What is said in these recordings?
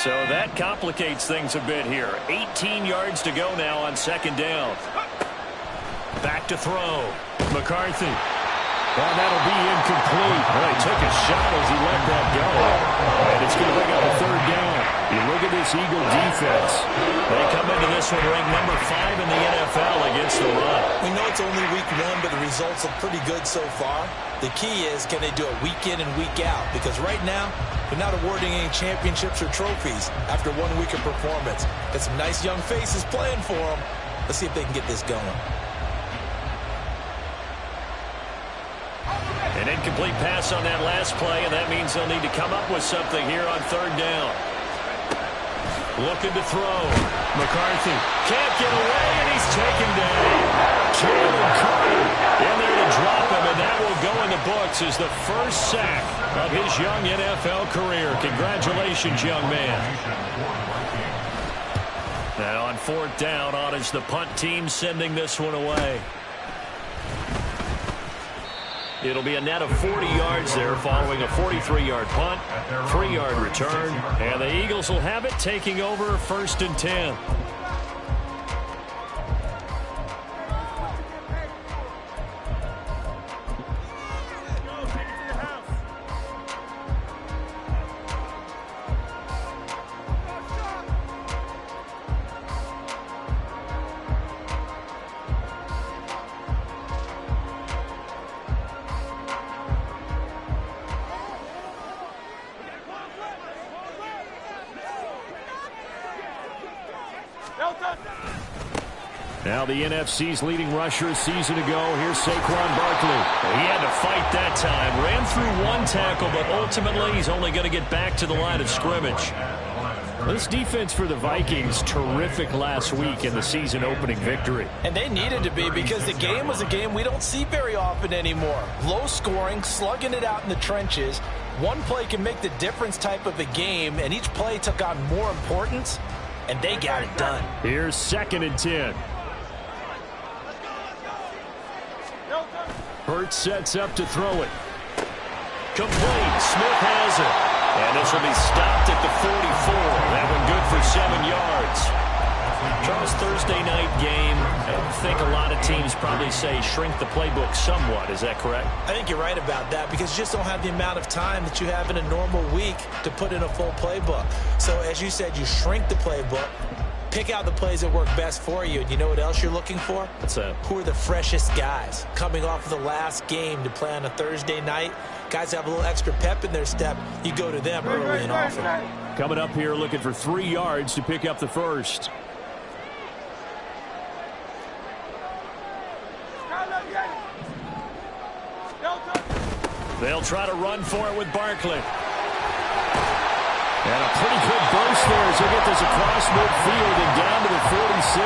So that complicates things a bit here. 18 yards to go now on second down. Back to throw. McCarthy. And that'll be incomplete. Well, he took a shot as he let that go. And it's going to bring up a third down. You look at this Eagle defense. They come into this one ranked number 5 in the NFL against the run. We know it's only week 1, but the results look pretty good so far. The key is, can they do it week in and week out? Because right now, they're not awarding any championships or trophies after 1 week of performance. Got some nice young faces playing for them. Let's see if they can get this going. An incomplete pass on that last play, and that means they'll need to come up with something here on third down. Looking to throw. McCarthy can't get away, and he's taken down. Jalen Carter in there to drop him, and that will go in the books as the first sack of his young NFL career. Congratulations, young man. Now on fourth down, on is the punt team sending this one away. It'll be a net of 40 yards there following a 43-yard punt, 3-yard return, and the Eagles will have it taking over first and 10. Now the NFC's leading rusher a season ago. Here's Saquon Barkley. He had to fight that time. Ran through one tackle, but ultimately he's only going to get back to the line of scrimmage. This defense for the Vikings, terrific last week in the season opening victory. And they needed to be, because the game was a game we don't see very often anymore. Low scoring, slugging it out in the trenches. One play can make the difference type of a game, and each play took on more importance, and they got it done. Here's second and 10. Hurts sets up to throw it. Complete. Smith has it. And this will be stopped at the 44. That one good for 7 yards. Charles, Thursday night game. I think a lot of teams probably say shrink the playbook somewhat. Is that correct? I think you're right about that, because you just don't have the amount of time that you have in a normal week to put in a full playbook. So as you said, you shrink the playbook. Pick out the plays that work best for you. And you know what else you're looking for? What's that? Who are the freshest guys coming off of the last game to play on a Thursday night? Guys have a little extra pep in their step. You go to them early and often. Coming up here looking for 3 yards to pick up the first. They'll try to run for it with Barkley. And a pretty good burst there as he get this across midfield and down to the 46.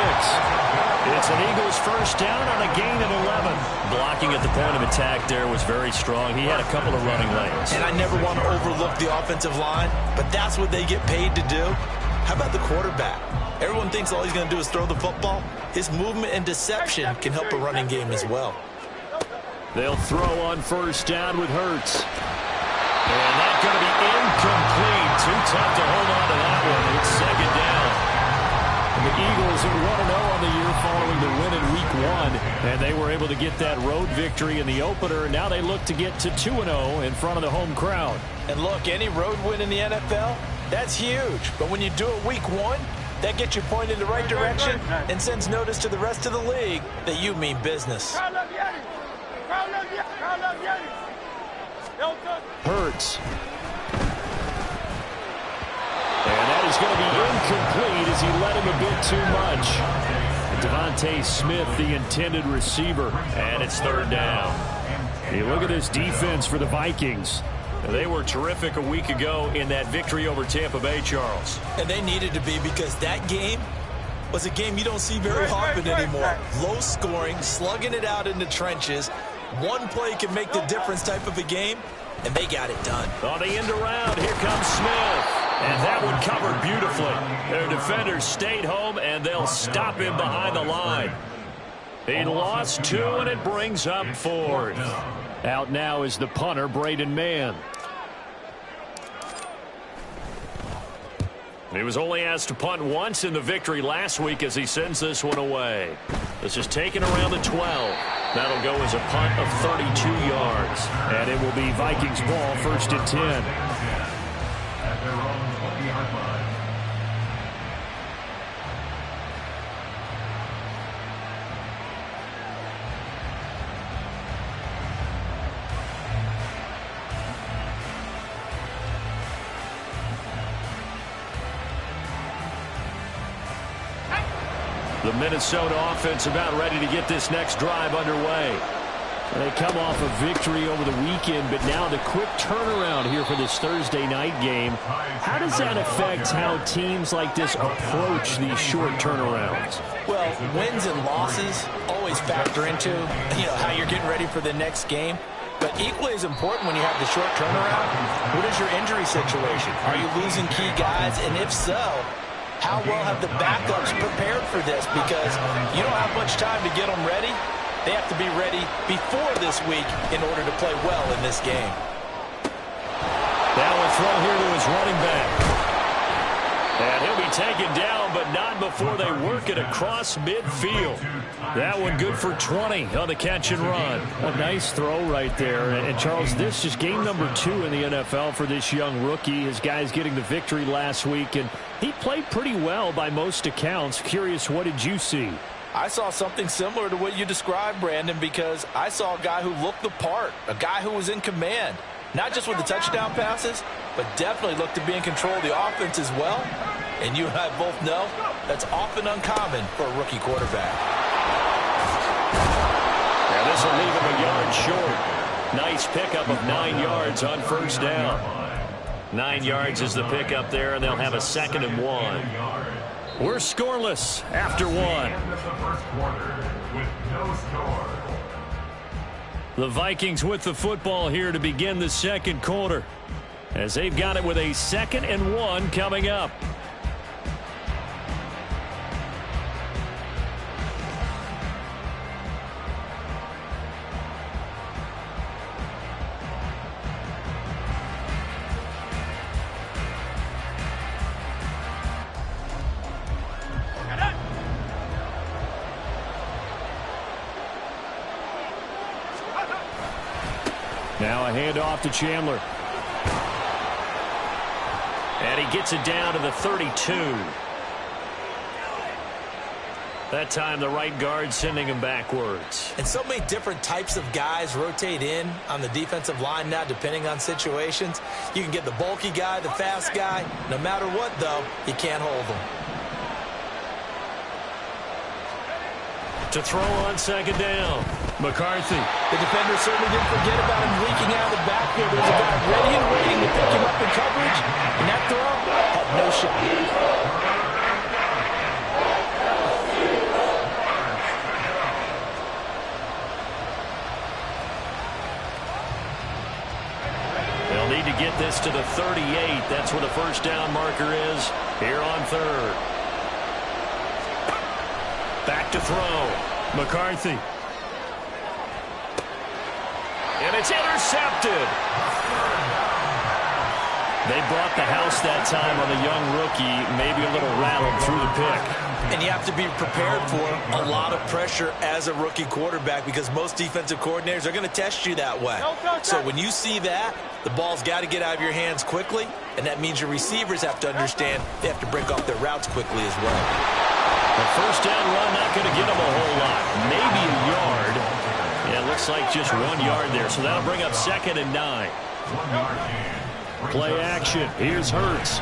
It's an Eagles first down on a gain of 11. Blocking at the point of attack there was very strong. He had a couple of running lanes. And I never want to overlook the offensive line, but that's what they get paid to do. How about the quarterback? Everyone thinks all he's going to do is throw the football. His movement and deception can help a running game as well. They'll throw on first down with Hurts. And that's going to be incomplete. Too tough to hold on to that one. It's second down. And the Eagles are 1-0 on the year following the win in Week 1. And they were able to get that road victory in the opener. Now they look to get to 2-0 in front of the home crowd. And look, any road win in the NFL, that's huge. But when you do it Week 1, that gets you pointed in the right direction and sends notice to the rest of the league that you mean business. Hurts. And that is going to be incomplete as he let him a bit too much. Devontae Smith, the intended receiver, and it's third down. You look at this defense for the Vikings. They were terrific a week ago in that victory over Tampa Bay, Charles. And they needed to be, because that game was a game you don't see very often anymore. Low scoring, slugging it out in the trenches. One play can make the difference type of a game, and they got it done. On the end around, here comes Smith. And that one covered beautifully. Their defenders stayed home, and they'll stop him behind the line. He lost 2, and it brings up 4th. Out now is the punter, Braden Mann. He was only asked to punt once in the victory last week as he sends this one away. This is taken around the 12. That'll go as a punt of 32 yards. And it will be Vikings ball, 1st and 10. The Minnesota offense about ready to get this next drive underway. They come off a victory over the weekend, but now the quick turnaround here for this Thursday night game. How does that affect how teams like this approach these short turnarounds? Well, wins and losses always factor into, how you're getting ready for the next game. But equally as important when you have the short turnaround, what is your injury situation? Are you losing key guys? And if so, how well have the backups prepared for this? Because you don't have much time to get them ready. They have to be ready before this week in order to play well in this game. Now a throw here to his running back. And he'll be taken down, but not before they work it across midfield. That one good for 20 on the catch and run. A nice throw right there. And Charles, this is game number 2 in the NFL for this young rookie. His guys getting the victory last week, and he played pretty well by most accounts. Curious, what did you see? I saw something similar to what you described, Brandon, because I saw a guy who looked the part, a guy who was in command, not just with the touchdown passes, but definitely looked to be in control of the offense as well. And you and I both know that's often uncommon for a rookie quarterback. Now this will leave him a yard short. Nice pickup of 9 yards on 1st down. 9 yards is the pickup there, and they'll have a 2nd and 1. We're scoreless after 1. The Vikings with the football here to begin the 2nd quarter, as they've got it with a 2nd and 1 coming up. Now a handoff to Chandler. And he gets it down to the 32. That time the right guard sending him backwards. And so many different types of guys rotate in on the defensive line now, depending on situations. You can get the bulky guy, the fast guy. No matter what, though, you can't hold them. To throw on 2nd down. McCarthy. The defender certainly didn't forget about him leaking out of the backfield. There's a guy ready and waiting to pick him up in coverage. And that throw had no shot. They'll need to get this to the 38. That's where the 1st down marker is here on 3rd. Back to throw. McCarthy. And it's intercepted. They brought the house that time on the young rookie, maybe a little rattled through the pick. And you have to be prepared for a lot of pressure as a rookie quarterback, because most defensive coordinators are going to test you that way. So when you see that, the ball's got to get out of your hands quickly, and that means your receivers have to understand they have to break off their routes quickly as well. The 1st down run not going to get them a whole lot. Maybe a yard. Yeah, it looks like just 1 yard there. So that'll bring up 2nd and 9. Play action. Here's Hurts.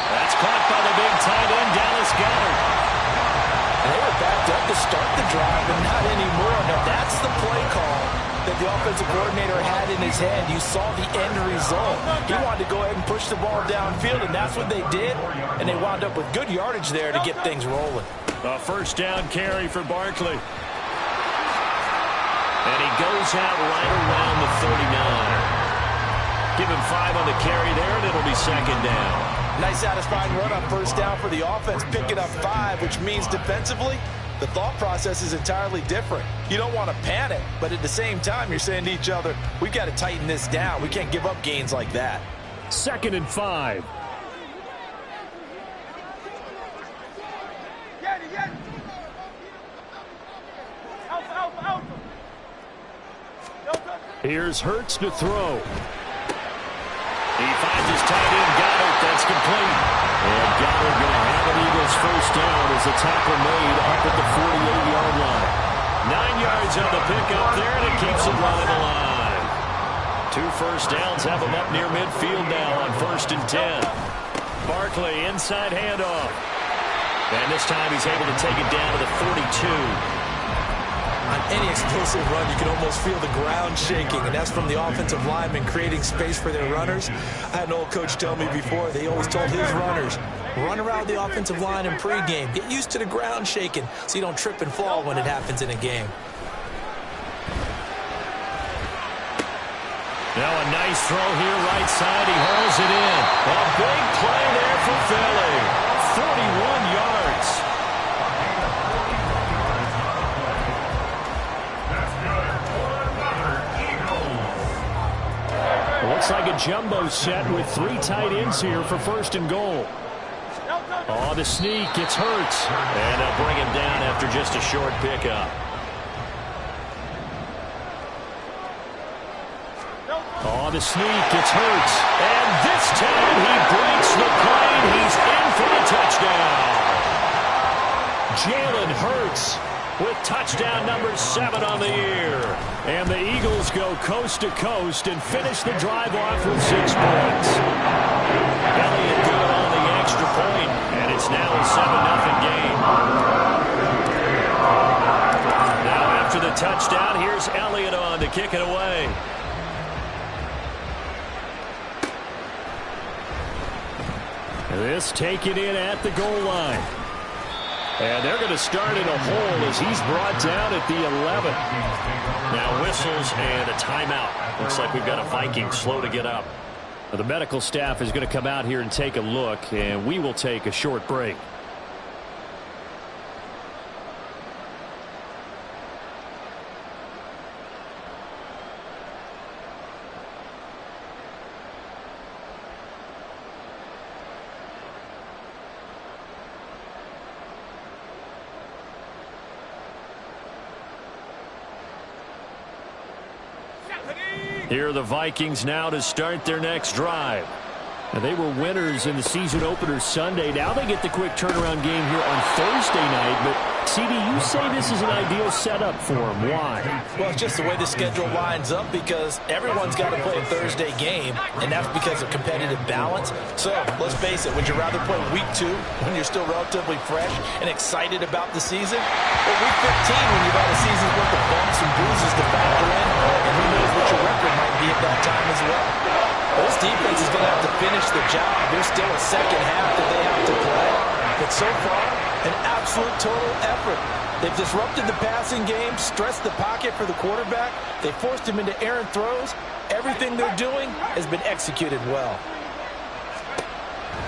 That's caught by the big tight end, Dallas Goedert. They were backed up to start the drive, but not anymore. Now that's the play call that the offensive coordinator had in his head. You saw the end result. He wanted to go ahead and push the ball downfield, and that's what they did. And they wound up with good yardage there to get things rolling. A 1st down carry for Barkley. And he goes out right around the 39. Give him 5 on the carry there, and it'll be 2nd down. Nice satisfying run on 1st down for the offense, picking up 5, which means defensively, the thought process is entirely different. You don't want to panic, but at the same time, you're saying to each other, we've got to tighten this down. We can't give up gains like that. 2nd and 5. Here's Hurts to throw. He finds his tight end, Goddard. That's complete. And Goddard going to have an Eagles first down as the tackle made up at the 48-yard line. 9 yards on the pickup there, and it keeps the drive alive. 2 first downs have him up near midfield now on 1st and 10. Barkley, inside handoff. And this time he's able to take it down to the 42. On any explosive run, you can almost feel the ground shaking, and that's from the offensive linemen creating space for their runners. I had an old coach tell me before, they always told his runners, run around the offensive line in pregame. Get used to the ground shaking so you don't trip and fall when it happens in a game. Now a nice throw here, right side. He hurls it in. A big play there for Philly. 41 yards. Looks like a jumbo set with 3 tight ends here for 1st and goal. Oh, the sneak. It's Hurts. And they'll bring him down after just a short pickup. Oh, the sneak. It's Hurts. And this time he breaks the plane. He's in for the touchdown. Jalen Hurts with touchdown number 7 on the year. And the Eagles go coast to coast and finish the drive off with 6 points. Elliott good on the extra point, and it's now a 7-0 game. Now after the touchdown, here's Elliott on to kick it away. This taken in at the goal line. And they're going to start in a hole as he's brought down at the 11. Now whistles and a timeout. Looks like we've got a Viking slow to get up. Now the medical staff is going to come out here and take a look, and we will take a short break. Here are the Vikings now to start their next drive. Now, they were winners in the season opener Sunday. Now they get the quick turnaround game here on Thursday night. But, CD, you say this is an ideal setup for them. Why? Well, it's just the way the schedule lines up because everyone's got to play a Thursday game, and that's because of competitive balance. So, let's face it, would you rather play week 2 when you're still relatively fresh and excited about the season? Or week 15 when you've had a season's worth of bumps and bruises to factor in, and who knows what your record might be at that time as well? This defense is going to have to finish the job. There's still a second half that they have to play. But so far, an absolute total effort. They've disrupted the passing game, stressed the pocket for the quarterback. They forced him into errant throws. Everything they're doing has been executed well.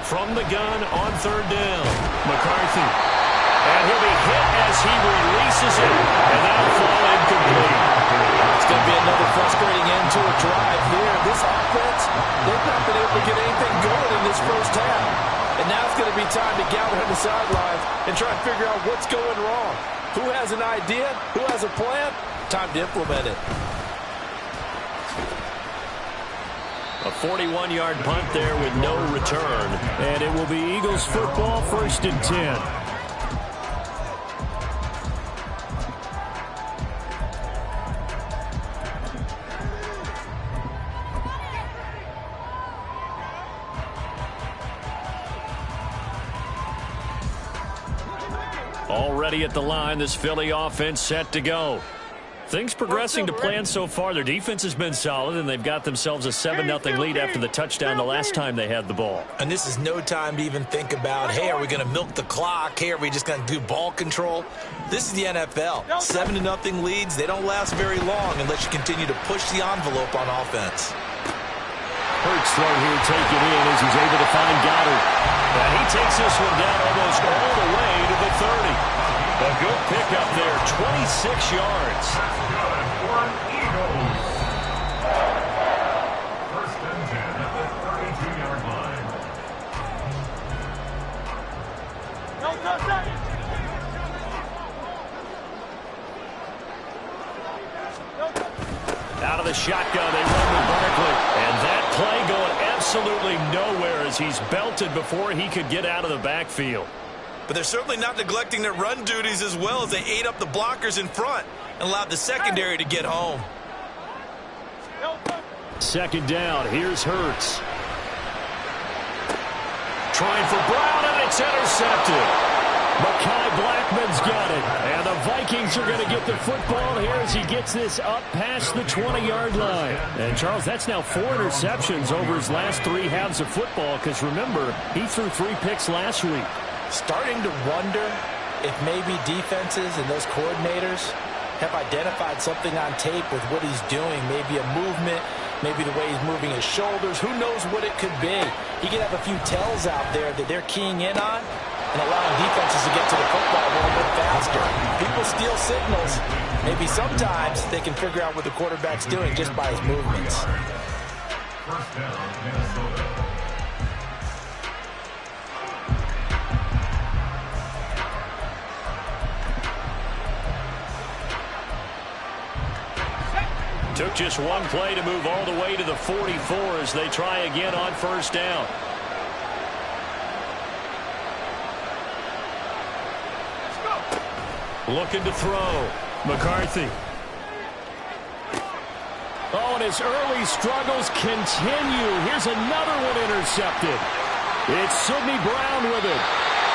From the gun on 3rd down, McCarthy. And he'll be hit as he releases it, and that'll fall incomplete. It's going to be another frustrating end to a drive here. This offense, they've not been able to get anything going in this first half. And now it's going to be time to gather on the sidelines and try and figure out what's going wrong. Who has an idea? Who has a plan? Time to implement it. A 41-yard punt there with no return. And it will be Eagles football, 1st and 10. Already at the line, this Philly offense set to go. Things progressing to plan so far. Their defense has been solid, and they've got themselves a 7-0 lead after the touchdown the last time they had the ball. And this is no time to even think about, hey, are we going to milk the clock? Hey, are we just going to do ball control? This is the NFL. 7-0 leads, they don't last very long unless you continue to push the envelope on offense. Hurts throw here taken in as he's able to find Goddard. And he takes this one down almost all the way to the 30. A good pickup there, 26 yards. First and 10 at the 32-yard line. Out of the the shotgun. They run with Barkley. And that play going absolutely nowhere as he's belted before he could get out of the backfield. But they're certainly not neglecting their run duties as well as they ate up the blockers in front and allowed the secondary to get home. Second down. Here's Hurts. Trying for Brown, and it's intercepted. Mekhi Blackman's got it. And the Vikings are going to get the football here as he gets this up past the 20-yard line. And, Charles, that's now 4 interceptions over his last 3 halves of football because, remember, he threw 3 picks last week. Starting to wonder if maybe defenses and those coordinators have identified something on tape with what he's doing. Maybe a movement, maybe the way he's moving his shoulders. Who knows what it could be? He could have a few tells out there that they're keying in on and allowing defenses to get to the football a little bit faster. People steal signals. Maybe sometimes they can figure out what the quarterback's doing just by his movements. First down, Minnesota. Took just one play to move all the way to the 44 as they try again on first down. Looking to throw. McCarthy. Oh, and his early struggles continue. Here's another one intercepted. It's Sidney Brown with it.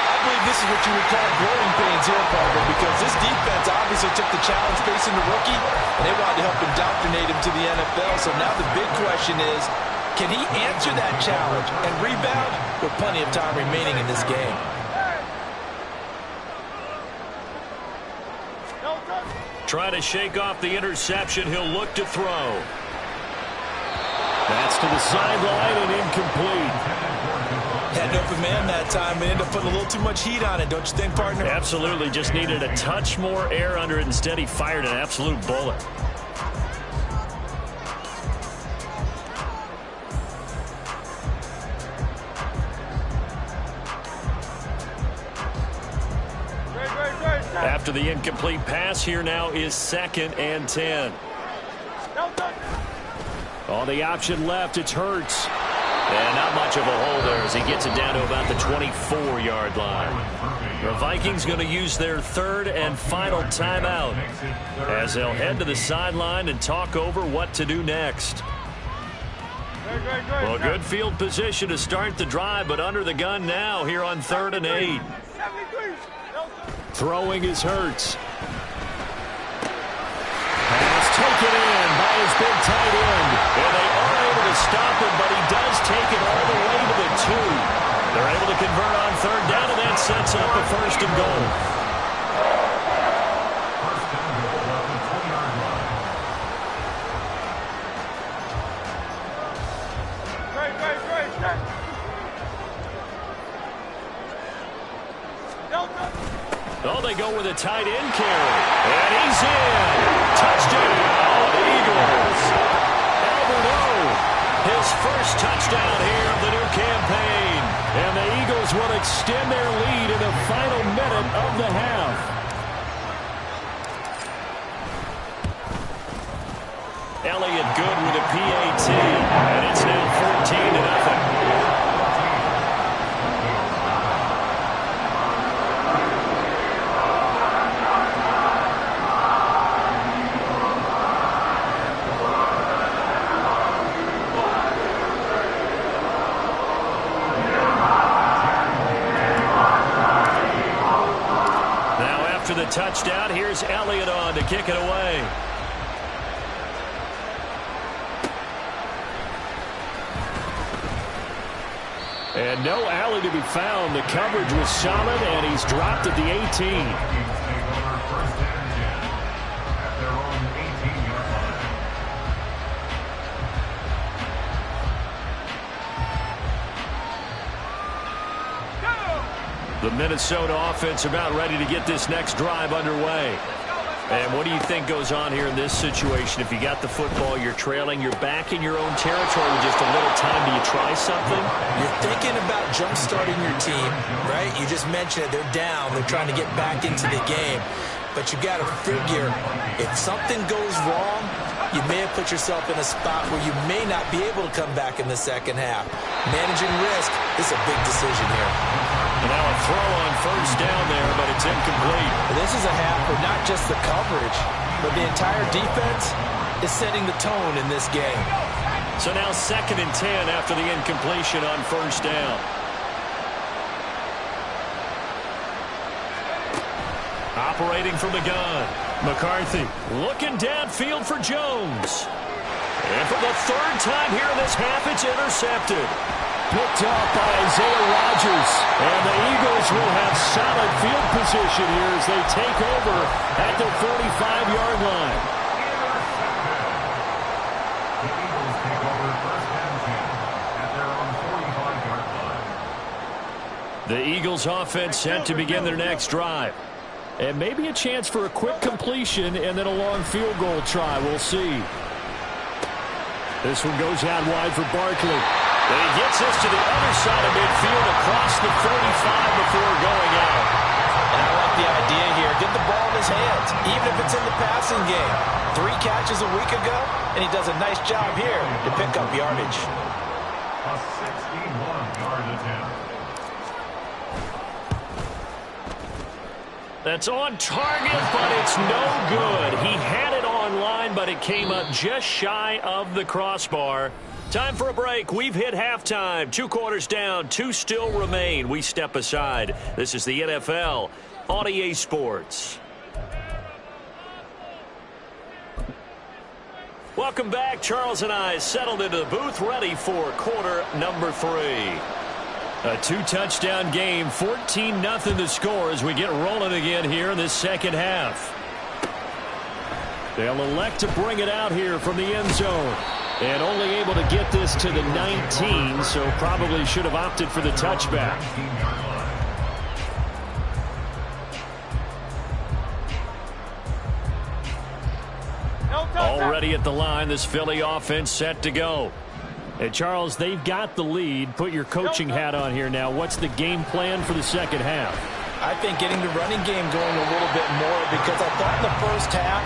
I believe this is what you would call growing pains here, Parker, because this defense obviously took the challenge facing the rookie, and they wanted to help indoctrinate him to the NFL. So now the big question is, can he answer that challenge and rebound with plenty of time remaining in this game? Trying to shake off the interception. He'll look to throw. That's to the sideline and incomplete. Had an open man that time, but ended up putting a little too much heat on it, don't you think, partner? Absolutely. Just needed a touch more air under it. Instead, he fired an absolute bullet. After the incomplete pass, here now is 2nd and 10. On the option left, it's Hurts. And not much of a hole there as he gets it down to about the 24-yard line. The Vikings going to use their 3rd and final timeout as they'll head to the sideline and talk over what to do next. Well, good field position to start the drive, but under the gun now here on 3rd and 8. Throwing is Hurts. Pass taken in by his big tight end. And they are able to stop him, but he does take it all the way to the 2. They're able to convert on 3rd down, and that sets up a 1st and goal. Oh, they go with a tight end carry. And he's in. Touchdown, Eagles. Albert O, his first touchdown here of the new campaign. And the Eagles will extend their lead in the final minute of the half. Elliott good with a PAT. And it's now 14-0. Touchdown. Here's Elliott on to kick it away. And no alley to be found. The coverage was solid, and he's dropped at the 18. The Minnesota offense about ready to get this next drive underway. And what do you think goes on here in this situation? If you got the football, you're trailing, you're back in your own territory with just a little time. Do you try something? You're thinking about jump-starting your team, right? You just mentioned it. They're down. They're trying to get back into the game. But you got to figure, if something goes wrong, you may have put yourself in a spot where you may not be able to come back in the second half. Managing risk is a big decision here. And now a throw on first down there, but it's incomplete. This is a half where not just the coverage, but the entire defense is setting the tone in this game. So now 2nd and 10 after the incompletion on first down. Operating from the gun, McCarthy looking downfield for Jones. And for the 3rd time here in this half, it's intercepted. Picked up by Isaiah Rodgers. And the Eagles will have solid field position here as they take over at their 45-yard line. The Eagles take over 1st and 10 at their own 45-yard line. The Eagles offense set to begin their next drive. And maybe a chance for a quick completion and then a long field goal try. We'll see. This one goes out wide for Barkley. And he gets this to the other side of midfield across the 45 before going out. And I like the idea here. Get the ball in his hands, even if it's in the passing game. 3 catches a week ago, and he does a nice job here to pick up yardage. A 61-yard attempt. That's on target, but it's no good. He had it on line, but it came up just shy of the crossbar. Time for a break. We've hit halftime. 2 quarters down, 2 still remain. We step aside. This is the NFL on EA Sports. Welcome back. Charles and I settled into the booth, ready for quarter number 3. A 2-touchdown game, 14-0 the score as we get rolling again here in this second half. They'll elect to bring it out here from the end zone. And only able to get this to the 19, so probably should have opted for the touchback. Already at the line, this Philly offense set to go. And Charles, they've got the lead. Put your coaching hat on here now. What's the game plan for the second half? I think getting the running game going a little bit more, because I thought in the first half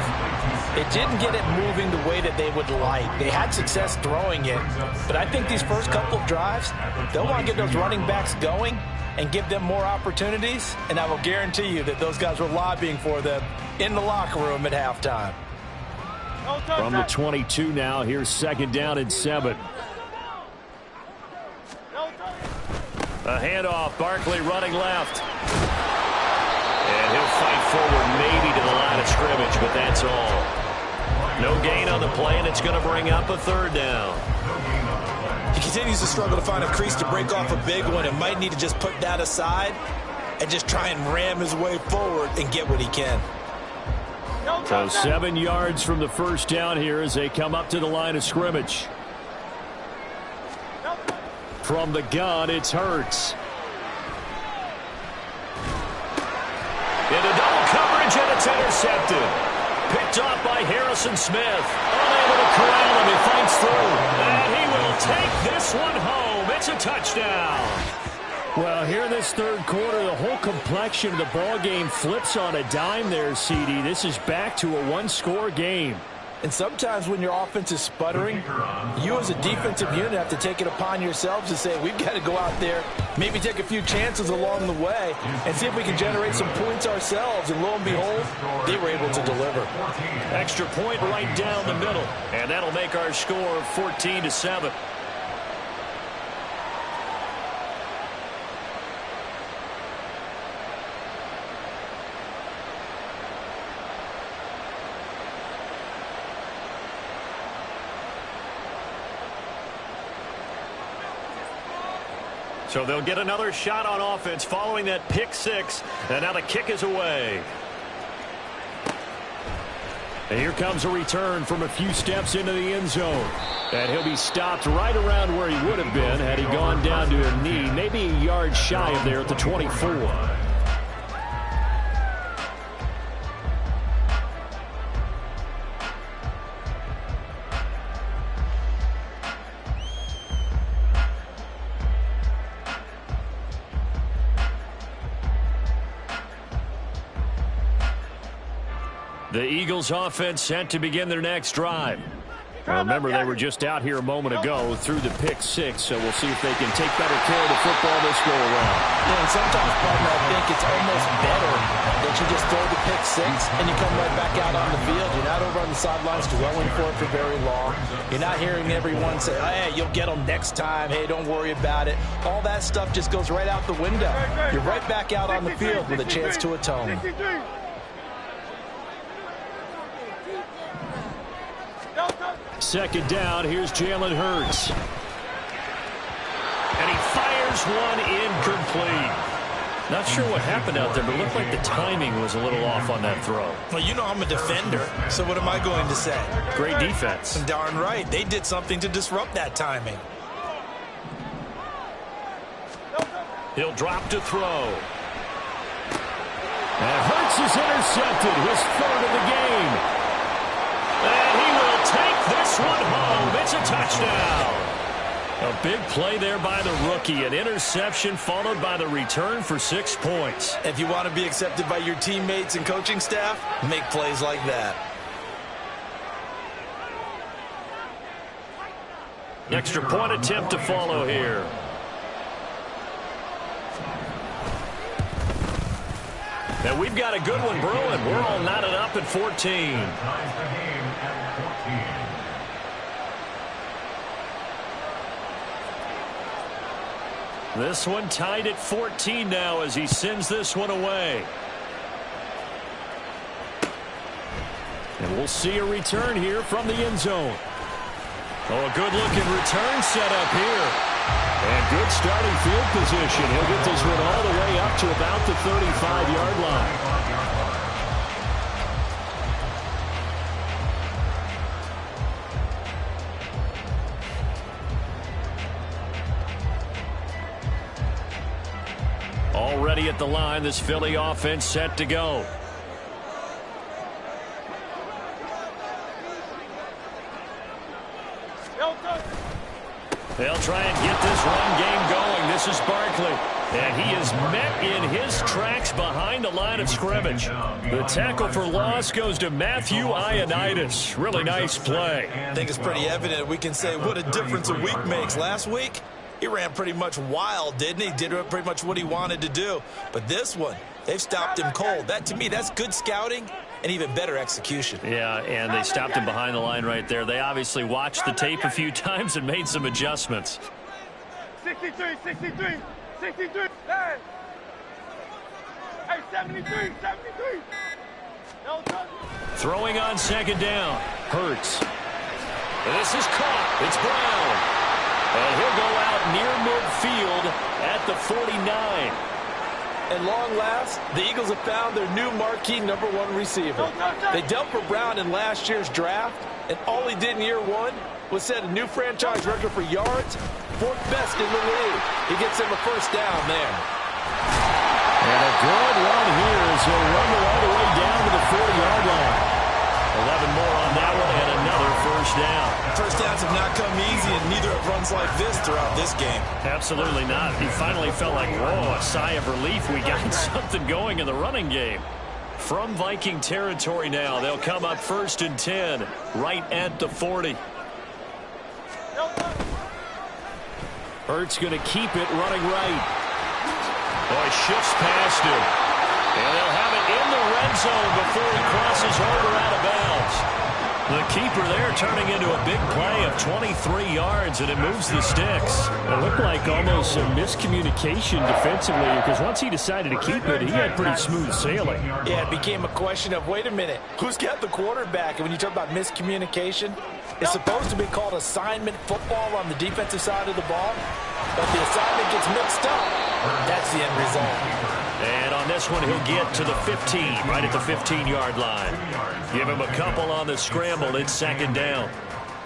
it didn't get it moving the way that they would like. They had success throwing it, but I think these first couple of drives, they'll want to get those running backs going and give them more opportunities, and I will guarantee you that those guys were lobbying for them in the locker room at halftime. From the 22 now, here's 2nd down and 7. A handoff, Barkley running left. And he'll fight forward maybe to the line of scrimmage, but that's all. No gain on the play, and it's going to bring up a 3rd down. He continues to struggle to find a crease to break off a big one and might need to just put that aside and just try and ram his way forward and get what he can. So 7 yards from the first down here as they come up to the line of scrimmage. From the gun, it's Hurts. Into double coverage, and it's intercepted. Picked off by Harrison Smith. Unable to corral him. He fights through. And he will take this one home. It's a touchdown. Well, here in this 3rd quarter, the whole complexion of the ball game flips on a dime there, CD. This is back to a 1-score game. And sometimes when your offense is sputtering, you as a defensive unit have to take it upon yourselves to say, we've got to go out there, maybe take a few chances along the way, and see if we can generate some points ourselves. And lo and behold, they were able to deliver. Extra point right down the middle. And that'll make our score 14-7. So they'll get another shot on offense following that pick 6. And now the kick is away. And here comes a return from a few steps into the end zone. And he'll be stopped right around where he would have been had he gone down to a knee. Maybe a yard shy of there at the 24. The Eagles offense set to begin their next drive. Well, remember, they were just out here a moment ago through the pick six, so we'll see if they can take better care of the football this go around. Yeah, and sometimes, partner, I think it's almost better that you just throw the pick six and you come right back out on the field. You're not over on the sidelines dwelling for it for very long. You're not hearing everyone say, hey, you'll get them next time. Hey, don't worry about it. All that stuff just goes right out the window. You're right back out on the field with a chance to atone. Second down, here's Jalen Hurts. And he fires one incomplete. Not sure what happened out there, but it looked like the timing was a little off on that throw. Well, you know I'm a defender, so what am I going to say? Great defense. Darn right. They did something to disrupt that timing. He'll drop to throw. And Hurts is intercepted, his third of the game. And he will take this one home. It's a touchdown. A big play there by the rookie. An interception followed by the return for 6 points. If you want to be accepted by your teammates and coaching staff, make plays like that. Extra point attempt to follow here. And we've got a good one brewing. We're all knotted up at 14. Ties the game at 14. This one tied at 14 now as he sends this one away. And we'll see a return here from the end zone. Oh, a good-looking return set up here. And good starting field position. He'll get this one all the way up to about the 35-yard line. Already at the line, this Philly offense set to go. They'll try and get this run game going. This is Barkley. And he is met in his tracks behind the line of scrimmage. The tackle for loss goes to Matthew Ioannidis. Really nice play. I think it's pretty evident. We can say what a difference a week makes. Last week, he ran pretty much wild, didn't he? Did pretty much what he wanted to do. But this one, they've stopped him cold. That, to me, that's good scouting and even better execution. Yeah, and they stopped him behind the line right there. They obviously watched the tape a few times and made some adjustments. 63, 63, 63, hey, 73, 73. Throwing on second down. Hurts. This is caught. It's Brown. And he'll go out near midfield at the 49. At long last, the Eagles have found their new marquee #1 receiver. They dealt for Brown in last year's draft, and all he did in year one was set a new franchise record for yards, 4th best in the league. He gets him a first down there. And a good run here as he'll run all the way down to the 40-yard line. 11 more on that one and another first down. First downs have not come easy, and neither have runs like this throughout this game. Absolutely not. He finally felt like, whoa, a sigh of relief. We got something going in the running game. From Viking territory now, they'll come up 1st and 10, right at the 40. Hurts going to keep it running right. Boy, shifts past him. And they'll have it in the red zone before he crosses over out of bounds. The keeper there turning into a big play of 23 yards, and it moves the sticks. It looked like almost a miscommunication defensively, because once he decided to keep it, he had pretty smooth sailing. Yeah, it became a question of, wait a minute, who's got the quarterback? And when you talk about miscommunication, it's supposed to be called assignment football on the defensive side of the ball, but the assignment gets mixed up. That's the end result. And on this one, he'll get to the 15, right at the 15-yard line. Give him a couple on the scramble. It's second down.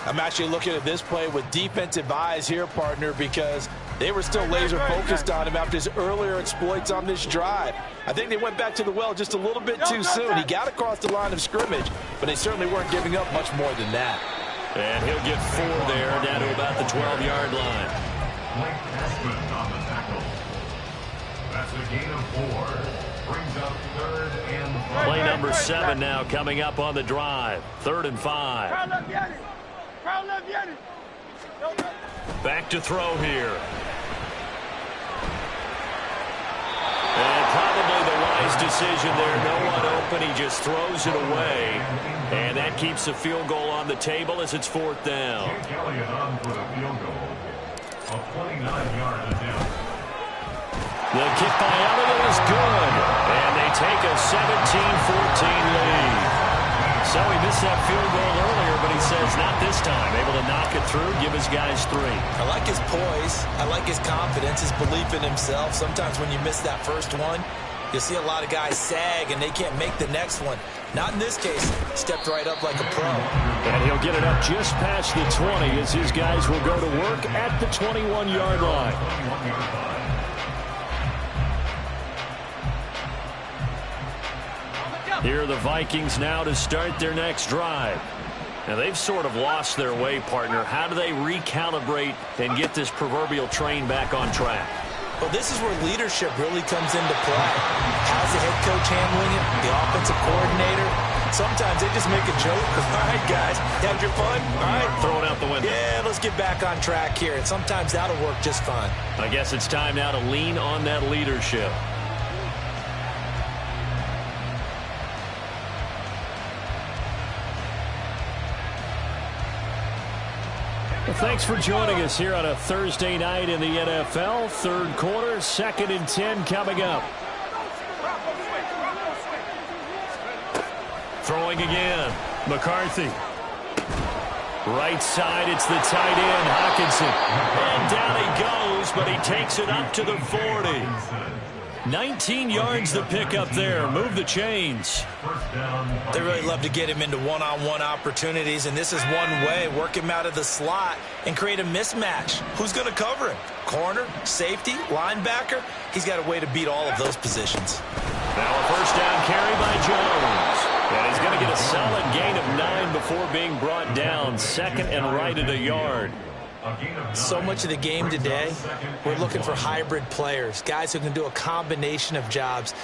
I'm actually looking at this play with defensive eyes here, partner, because they were still laser focused on him after his earlier exploits on this drive. I think they went back to the well just a little bit too soon. He got across the line of scrimmage, but they certainly weren't giving up much more than that. And he'll get 4 there, down to about the 12-yard line. Blake Esmond on the tackle. That's a gain of 4. Brings up 3rd and 5. Play number 7 now coming up on the drive. 3rd and 5. Back to throw here. And probably the wise decision there. No one open. He just throws it away. And that keeps the field goal on the table as it's 4th down. Kelly is on for the field goal of 29 yards down. The kick by Elliott is good. And they take a 17-14 lead. So he missed that field goal earlier, but he says not this time. Able to knock it through, give his guys 3. I like his poise. I like his confidence, his belief in himself. Sometimes when you miss that first one, you'll see a lot of guys sag and they can't make the next one. Not in this case. Stepped right up like a pro. And he'll get it up just past the 20 as his guys will go to work at the 21-yard line. Here are the Vikings now to start their next drive. Now, they've sort of lost their way, partner. How do they recalibrate and get this proverbial train back on track? Well, this is where leadership really comes into play. How's the head coach handling it? The offensive coordinator? Sometimes they just make a joke. All right, guys, had your fun? All right. Throw it out the window. Yeah, let's get back on track here. And sometimes that'll work just fine. I guess it's time now to lean on that leadership. Well, thanks for joining us here on a Thursday night in the NFL. 3rd quarter, 2nd and 10 coming up. Throwing again. McCarthy. Right side, it's the tight end, Hockenson. And down he goes, but he takes it up to the 40. 19 yards to pick up there. Move the chains. They really love to get him into one-on-one opportunities, and this is one way. Work him out of the slot and create a mismatch. Who's going to cover him? Corner, safety, linebacker? He's got a way to beat all of those positions. Now a 1st down carry by Jones. And he's going to get a solid gain of 9 before being brought down. 2nd and right at a yard. So much of the game today, we're looking for hybrid players, guys who can do a combination of jobs.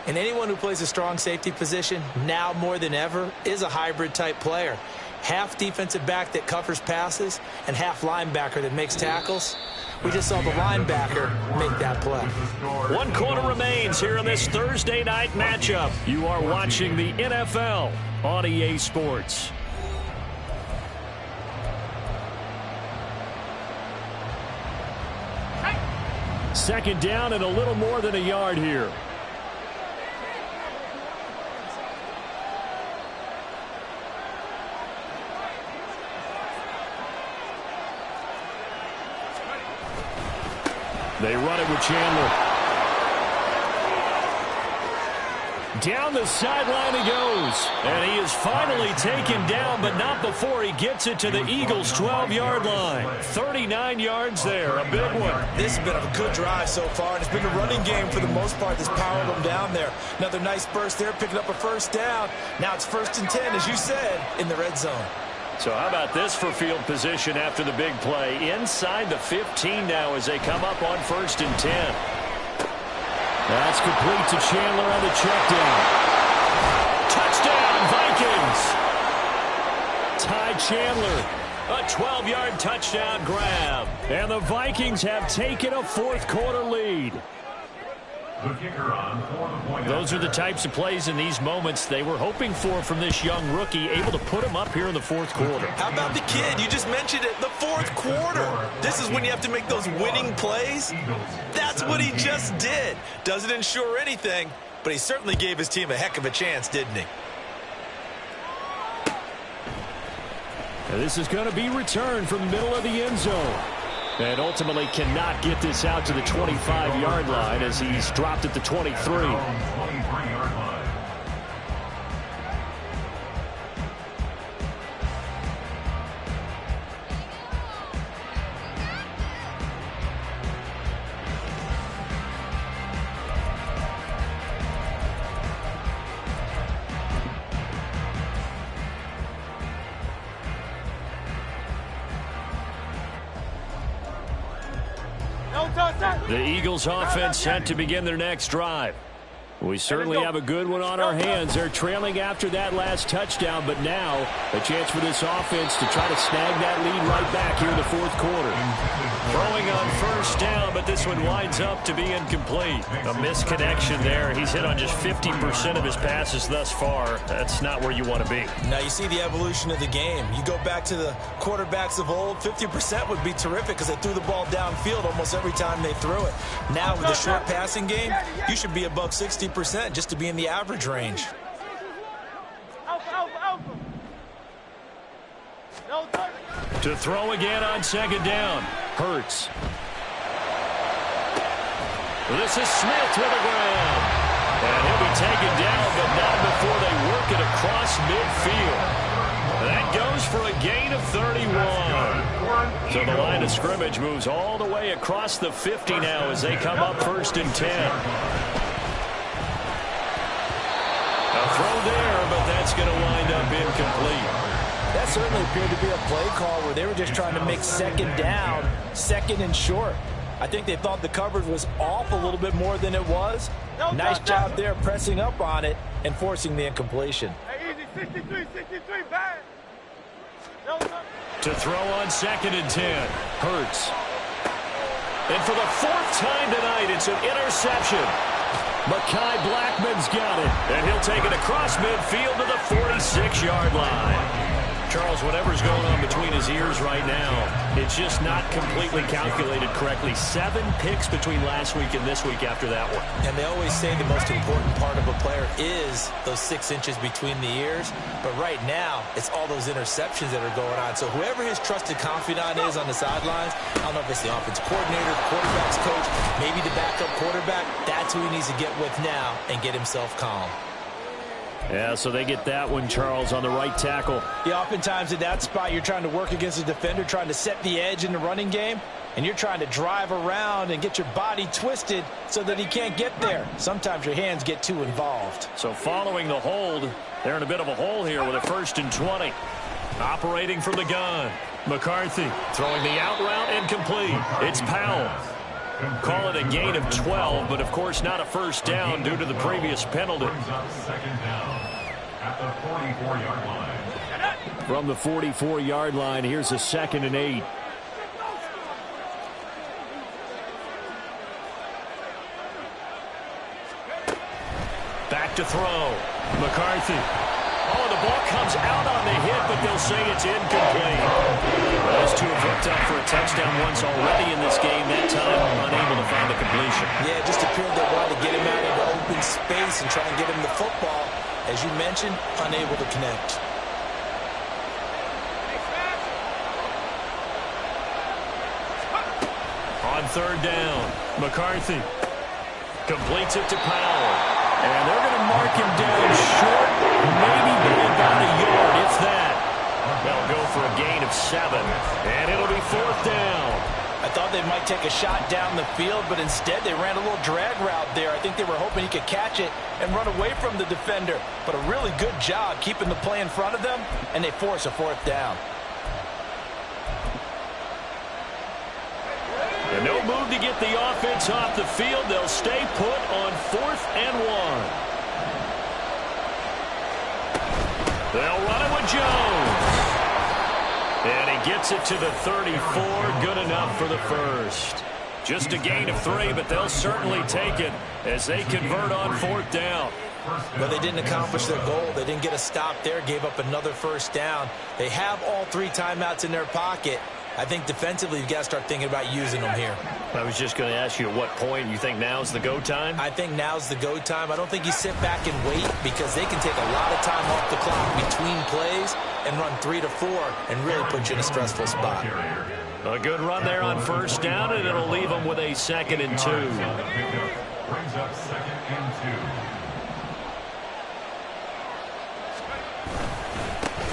And anyone who plays a strong safety position, now more than ever, is a hybrid-type player. Half defensive back that covers passes and half linebacker that makes tackles. We just saw the linebacker make that play. 1 quarter remains here in this Thursday night matchup. You are watching the NFL on EA Sports. Second down and a little more than a yard here. They run it with Chandler. Down the sideline he goes. And he is finally taken down, but not before he gets it to the Eagles' 12-yard line. 39 yards there, a big one. This has been a good drive so far, and it's been a running game for the most part that's powered them down there. Another nice burst there, picking up a 1st down. Now it's 1st and 10, as you said, in the red zone. So how about this for field position after the big play? Inside the 15 now as they come up on 1st and 10. That's complete to Chandler on the check down. Touchdown, Vikings! Ty Chandler. A 12-yard touchdown grab. And the Vikings have taken a 4th quarter lead. The kicker on for the point. Those are the types of plays in these moments they were hoping for from this young rookie, able to put him up here in the 4th quarter. How about the kid? You just mentioned it, the 4th quarter. This is when you have to make those winning plays. That's what he just did. Doesn't ensure anything, but he certainly gave his team a heck of a chance, didn't he? And this is going to be returned from the middle of the end zone. And ultimately cannot get this out to the 25-yard line as he's dropped at the 23. 23-yard line. The Eagles offense set to begin their next drive. We certainly have a good one on our hands. They're trailing after that last touchdown, but now a chance for this offense to try to snag that lead right back here in the fourth quarter. Throwing on first down, but this one winds up to be incomplete. A misconnection there. He's hit on just 50% of his passes thus far. That's not where you want to be. Now you see the evolution of the game. You go back to the quarterbacks of old, 50% would be terrific because they threw the ball downfield almost every time they threw it. Now with the short passing game, you should be above 60% just to be in the average range. To throw again on second down. Hurts. This is Smith to the ground. And he'll be taken down, but not before they work it across midfield. That goes for a gain of 31. So the line of scrimmage moves all the way across the 50 now as they come up 1st and 10. A throw there, but that's going to wind up incomplete. That certainly appeared to be a play call where they were just trying to make second down, second and short. I think they thought the coverage was off a little bit more than it was. Nice job there pressing up on it and forcing the incompletion. Hey, easy, 63, bad. To throw on 2nd and 10. Hurts. And for the 4th time tonight, it's an interception. Mekhi Blackmon's got it. And he'll take it across midfield to the 46-yard line. Charles, whatever's going on between his ears right now, it's just not completely calculated correctly. 7 picks between last week and this week after that one. And they always say the most important part of a player is those 6 inches between the ears. But right now, it's all those interceptions that are going on. So whoever his trusted confidant is on the sidelines, I don't know if it's the offense coordinator, the quarterback's coach, maybe the backup quarterback, that's who he needs to get with now and get himself calm. Yeah, so they get that one, Charles, on the right tackle. Yeah, oftentimes in that spot, you're trying to work against a defender, trying to set the edge in the running game, and you're trying to drive around and get your body twisted so that he can't get there. Sometimes your hands get too involved. So following the hold, they're in a bit of a hole here with a 1st and 20. Operating from the gun. McCarthy throwing the out route incomplete. It's Powell. Call it a gain of 12, but of course not a first down due to the previous penalty. Second down at the 44-yard line. From the 44-yard line, here's a 2nd and 8. Back to throw. McCarthy. Oh, the ball comes out on the hit, but they'll say it's incomplete. Those two have hooked up for a touchdown once already in this game. That time, unable to find the completion. Yeah, it just appeared they wanted to get him out into open space and try and get him the football. As you mentioned, unable to connect. On 3rd down, McCarthy completes it to Powell. And they're going to mark him down short, maybe by about a yard, if that. They'll go for a gain of 7, and it'll be 4th down. I thought they might take a shot down the field, but instead they ran a little drag route there. I think they were hoping he could catch it and run away from the defender. But a really good job keeping the play in front of them, and they force a 4th down. And no move to get the offense off the field. They'll stay put on 4th and 1. They'll run it with Jones. And he gets it to the 34. Good enough for the first. Just a gain of 3, but they'll certainly take it as they convert on 4th down. But they didn't accomplish their goal. They didn't get a stop there, gave up another first down. They have all 3 timeouts in their pocket. I think defensively you've got to start thinking about using them here. I was just going to ask you at what point you think now's the go time? I think now's the go time. I don't think you sit back and wait because they can take a lot of time off the clock between plays and run 3 to 4 and really put you in a stressful spot. A good run there on 1st down, and it'll leave them with a 2nd and 2. Brings up 2nd and 2.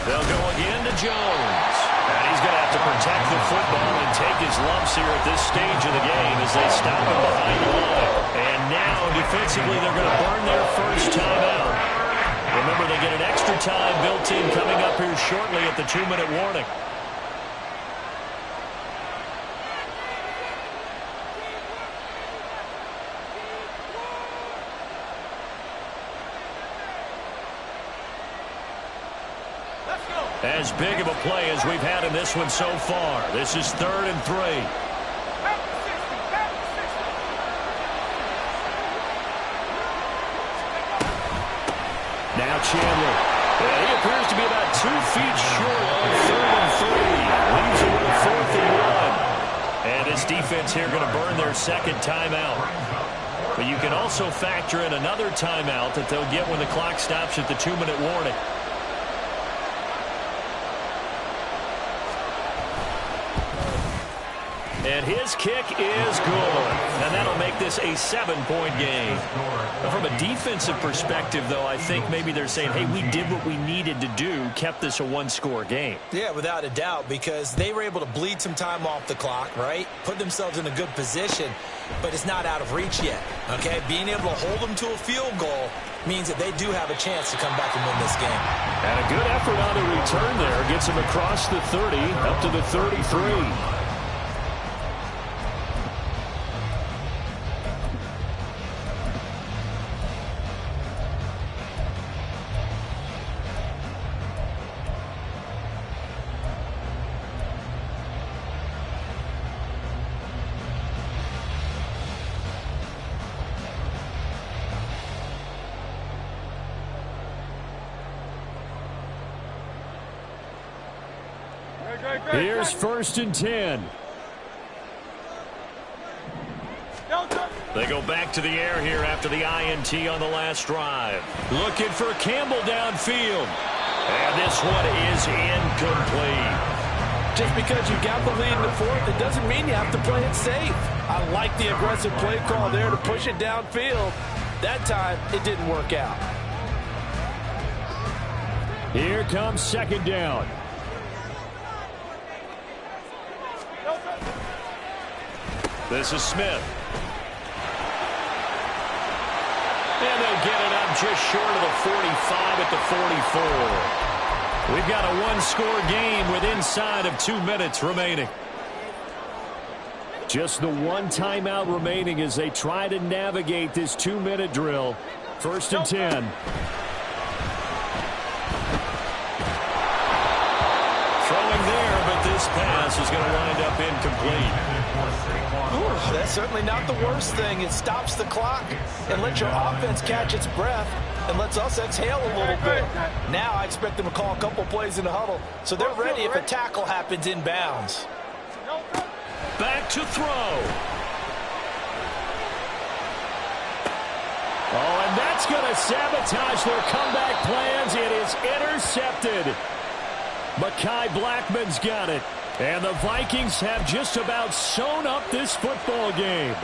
They'll go again to Jones. And he's going to have to protect the football and take his lumps here at this stage of the game as they stop him behind the line. And now, defensively, they're going to burn their first timeout. Remember, they get an extra time built in coming up here shortly at the 2-minute warning. As big of a play as we've had in this one so far. This is 3rd and 3. Now Chandler. He appears to be about 2 feet short of 3rd and 3. Leaves it with a 4th and 1. And this defense here going to burn their second timeout. But you can also factor in another timeout that they'll get when the clock stops at the 2-minute warning. And his kick is good. And that'll make this a 7-point game. From a defensive perspective, though, I think maybe they're saying, hey, we did what we needed to do, kept this a 1-score game. Yeah, without a doubt, because they were able to bleed some time off the clock, right? Put themselves in a good position, but it's not out of reach yet, okay? Being able to hold them to a field goal means that they do have a chance to come back and win this game. And a good effort on the return there. Gets him across the 30, up to the 33. Here's 1st and 10. They go back to the air here after the INT on the last drive. Looking for Campbell downfield. And this one is incomplete. Just because you got the lead in the 4th, it doesn't mean you have to play it safe. I like the aggressive play call there to push it downfield. That time, it didn't work out. Here comes 2nd down. This is Smith. And they'll get it up just short of the 45 at the 44. We've got a 1-score game with inside of 2 minutes remaining. Just the 1 timeout remaining as they try to navigate this 2-minute drill. 1st and 10. Throwing there, but this pass is going to wind up incomplete. Ooh, that's certainly not the worst thing. It stops the clock and lets your offense catch its breath and lets us exhale a little bit. Now I expect them to call a couple plays in the huddle, so they're ready if a tackle happens inbounds. Back to throw. Oh, and that's going to sabotage their comeback plans. It is intercepted. Mekhi Blackmon's got it. And the Vikings have just about sewn up this football game.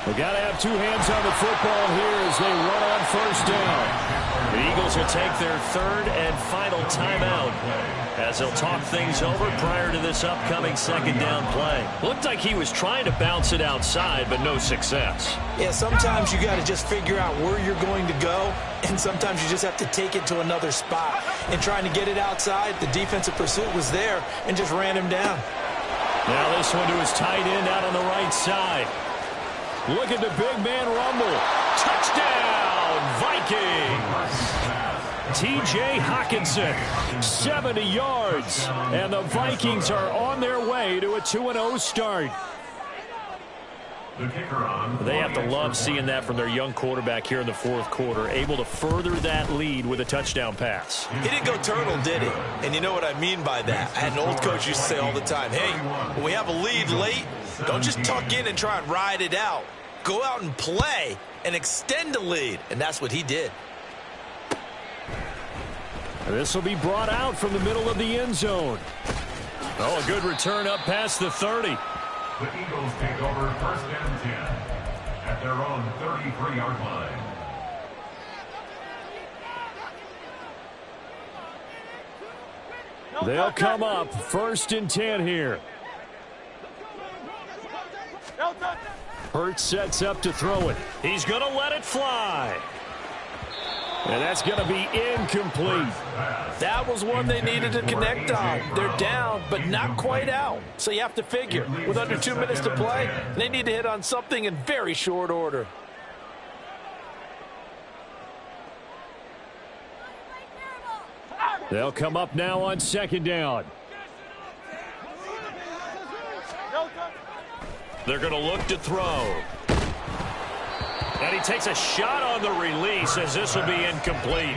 We've got to have 2 hands on the football here as they run on 1st down. The Eagles will take their 3rd and final timeout as they'll talk things over prior to this upcoming 2nd down play. Looked like he was trying to bounce it outside, but no success. Yeah, sometimes you got to just figure out where you're going to go, and sometimes you just have to take it to another spot. And trying to get it outside, the defensive pursuit was there and just ran him down. Now this one to his tight end out on the right side. Look at the big man rumble. Touchdown, Vikings! T.J. Hockenson, 70 yards. And the Vikings are on their way to a 2-0 start. They have to love seeing that from their young quarterback here in the 4th quarter, able to further that lead with a touchdown pass. He didn't go turtle, did he? And you know what I mean by that. I had an old coach used to say all the time, hey, when we have a lead late, don't just tuck in and try and ride it out. Go out and play and extend the lead. And that's what he did. This will be brought out from the middle of the end zone. Oh, a good return up past the 30. The Eagles take over 1st and 10 at their own 33-yard line. They'll come up 1st and 10 here. Hurts sets up to throw it. He's going to let it fly. And that's going to be incomplete. That was one they needed to connect on. They're down, but not quite out. So you have to figure, with under 2 minutes to play, they need to hit on something in very short order. They'll come up now on second down. They're going to look to throw. And he takes a shot on the release as this will be incomplete.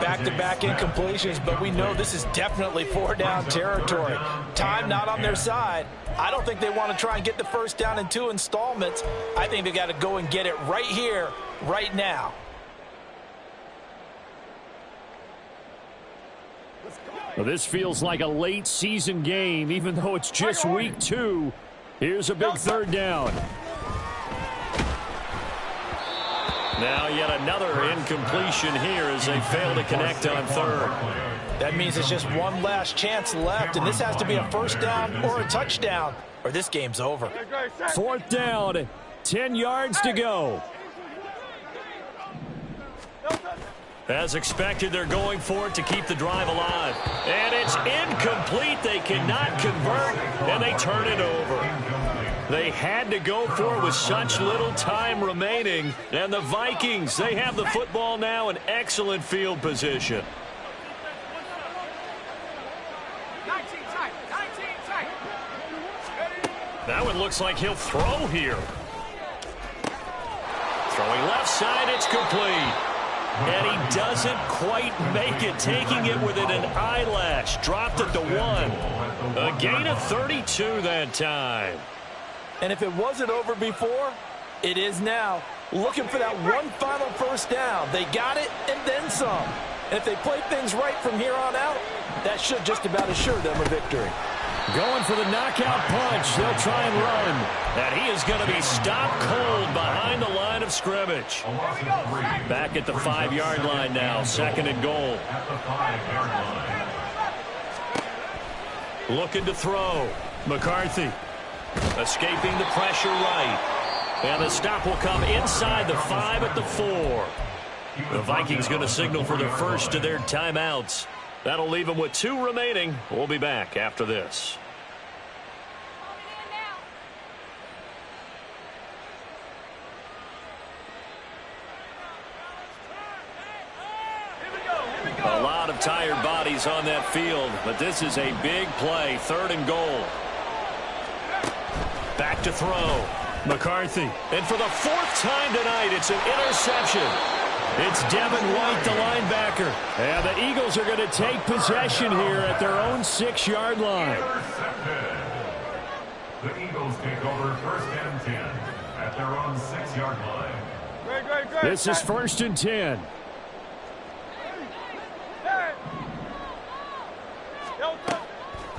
Back-to-back incompletions, but we know this is definitely 4-down territory. Time not on their side. I don't think they want to try and get the first down in 2 installments. I think they got to go and get it right here, right now. Well, this feels like a late season game, even though it's just week 2. Here's a big third down. Now yet another incompletion here as they fail to connect on third. That means it's just one last chance left, and this has to be a first down or a touchdown, or this game's over. Fourth down, 10 yards to go. As expected, they're going for it to keep the drive alive. And it's incomplete. They cannot convert, and they turn it over. They had to go for it with such little time remaining. And the Vikings, they have the football now in excellent field position. 19 tight. That one looks like he'll throw here. Throwing left side, it's complete. And he doesn't quite make it, taking it within an eyelash. Dropped at the 1. A gain of 32 that time. And if it wasn't over before, it is now. Looking for that one final first down. They got it and then some. And if they play things right from here on out, that should just about assure them a victory. Going for the knockout punch. They'll try and run. And he is going to be stopped cold behind the line of scrimmage. Back at the 5-yard line now. 2nd and goal. Looking to throw. McCarthy escaping the pressure right. And the stop will come inside the 5 at the 4. The Vikings going to signal for their first of their timeouts. That'll leave them with 2 remaining. We'll be back after this. A lot of tired bodies on that field, but this is a big play. 3rd and goal. Back to throw. McCarthy. And for the 4th time tonight, it's an interception. It's Devin White, the linebacker. And the Eagles are going to take possession here at their own 6-yard line. The Eagles take over 1st and 10 at their own 6-yard line. Great. This is 1st and 10.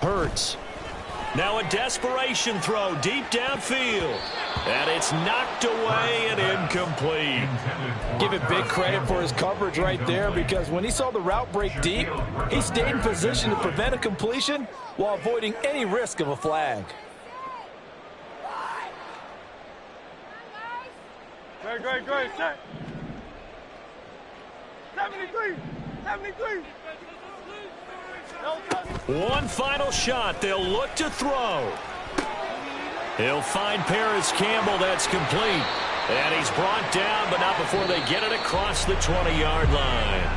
Hurts. Now a desperation throw deep downfield. And it's knocked away and incomplete. Give it big credit for his coverage right there, because when he saw the route break deep, he stayed in position to prevent a completion while avoiding any risk of a flag. Great. Set. 73. One final shot. They'll look to throw. He'll find Paris Campbell. That's complete. And he's brought down, but not before they get it across the 20-yard line.